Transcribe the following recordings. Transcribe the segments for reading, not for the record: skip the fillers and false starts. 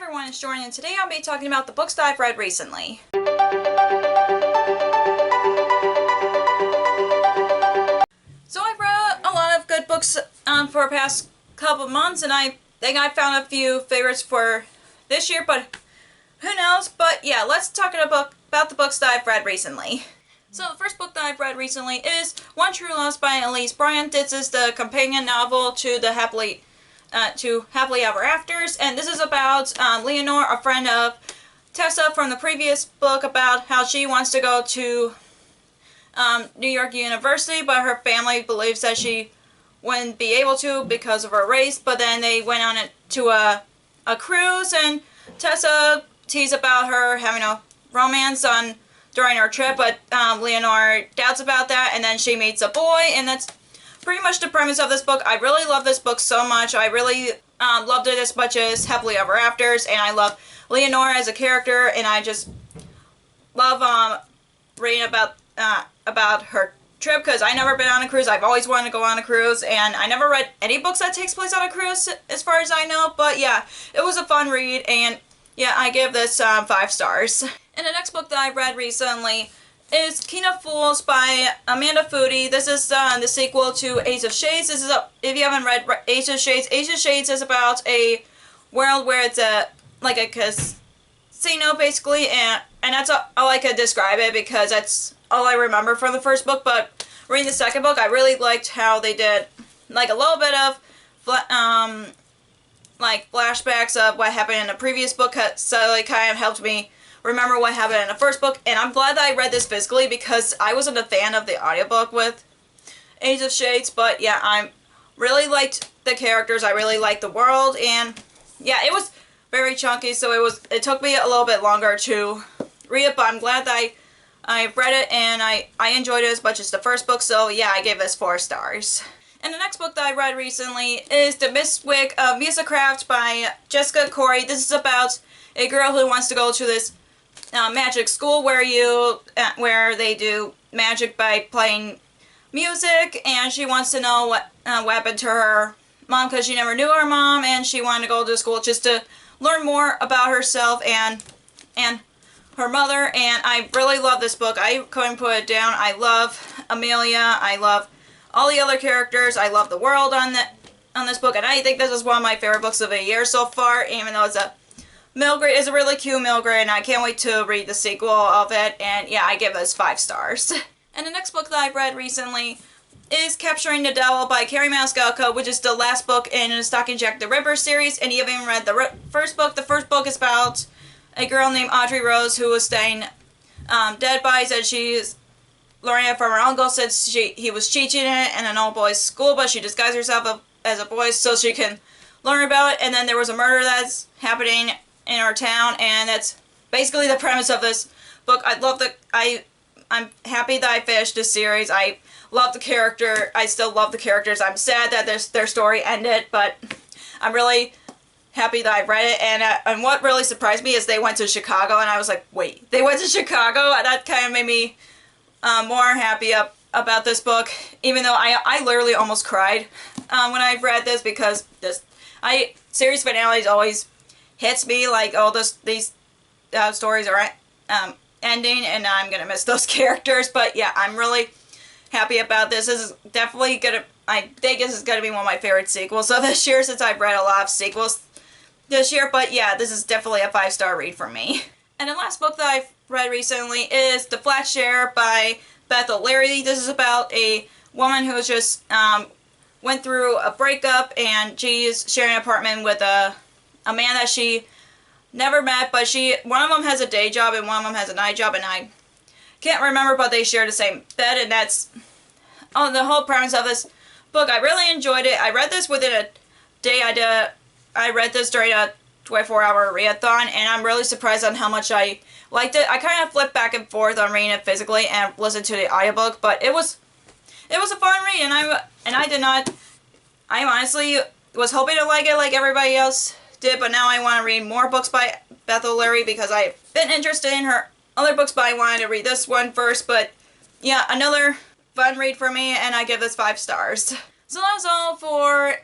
everyone, it's Jordan, and today I'll be talking about the books that I've read recently. So I've read a lot of good books for the past couple months, and I think I found a few favorites for this year, but who knows? But yeah, let's talk about the books that I've read recently. So the first book that I've read recently is One True Loss by Elise Bryant. This is the companion novel to the Happily Ever Afters, and this is about Leonore, a friend of Tessa from the previous book, about how she wants to go to New York University, but her family believes that she wouldn't be able to because of her race. But then they went on it to a cruise, and Tessa teased about her having a romance during her trip, but Leonore doubts about that, and then she meets a boy, and that's pretty much the premise of this book. I really love this book so much. I really loved it as much as Happily Ever Afters, and I love Leonore as a character, and I just love reading about her trip, because I never been on a cruise. I've always wanted to go on a cruise, and I never read any books that takes place on a cruise as far as I know, but yeah, it was a fun read, and yeah, I give this 5 stars. And the next book that I read recently is King of Fools by Amanda Foody. This is the sequel to Ace of Shades. This is if you haven't read Ace of Shades is about a world where it's like a casino basically, and that's all I could describe it, because that's all I remember from the first book. But reading the second book, I really liked how they did like a little bit of like flashbacks of what happened in the previous book, so it kind of helped me remember what happened in the first book. And I'm glad that I read this physically, because I wasn't a fan of the audiobook with Ace of Shades. But yeah, I really liked the characters, I really liked the world, and yeah, it was very chunky, so it took me a little bit longer to read it, but I'm glad that I read it, and I enjoyed it as much as the first book, so yeah, I gave this 4 stars. And the next book that I read recently is The Mistwick of Musicraft by Jessica Corey. This is about a girl who wants to go to this magic school where they do magic by playing music, and she wants to know what happened to her mom, because she never knew her mom, and she wanted to go to school just to learn more about herself and her mother. And I really love this book. I couldn't put it down. I love Amelia. I love all the other characters. I love the world on this book, and I think this is one of my favorite books of the year so far, even though it's a middle grade. It's a really cute middle grade, and I can't wait to read the sequel of it, and yeah, I give this 5 stars. And the next book that I've read recently is Capturing the Devil by Kerri Maniscalco, which is the last book in the Stalking Jack the Ripper series, and you haven't even read the first book. The first book is about a girl named Audrey Rose who was staying dead by, said she's learning it from her uncle since he was teaching it in an all-boys school, but she disguised herself as a boy so she can learn about it. And then there was a murder that's happening in our town, and that's basically the premise of this book. I'm happy that I finished this series. I love the character. I still love the characters. I'm sad that their story ended, but I'm really happy that I read it. And what really surprised me is they went to Chicago, and I was like, wait, they went to Chicago? That kind of made me more happy about this book, even though I literally almost cried when I read this, because series finales always hits me like, oh, these stories are ending, and I'm gonna miss those characters. But yeah, I'm really happy about this. This is definitely I think this is gonna be one of my favorite sequels of this year, since I've read a lot of sequels this year. But yeah, this is definitely a 5-star read for me. And the last book that I've read recently is The Flat Share by Beth O'Leary. This is about a woman who just went through a breakup, and she's sharing an apartment with a man that she never met, but one of them has a day job and one of them has a night job, and I can't remember, but they share the same bed, and that's the whole premise of this book. I really enjoyed it. I read this within a day. I read this during a 24-hour readathon, and I'm really surprised on how much I liked it. I kind of flipped back and forth on reading it physically and listened to the audiobook, but it was a fun read, and I honestly was hoping to like it like everybody else did, but now I want to read more books by Beth O'Leary, because I've been interested in her other books, but I wanted to read this one first. But yeah, another fun read for me, and I give this 5 stars. So that's all for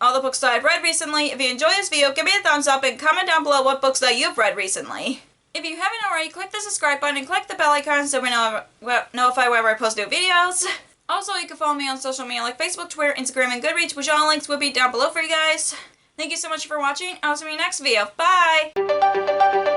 all the books that I've read recently. If you enjoy this video, give me a thumbs up and comment down below what books that you've read recently. If you haven't already, click the subscribe button and click the bell icon so we notify whenever I post new videos. Also, you can follow me on social media like Facebook, Twitter, Instagram, and Goodreads, which all links will be down below for you guys. Thank you so much for watching. I'll see you in the next video. Bye!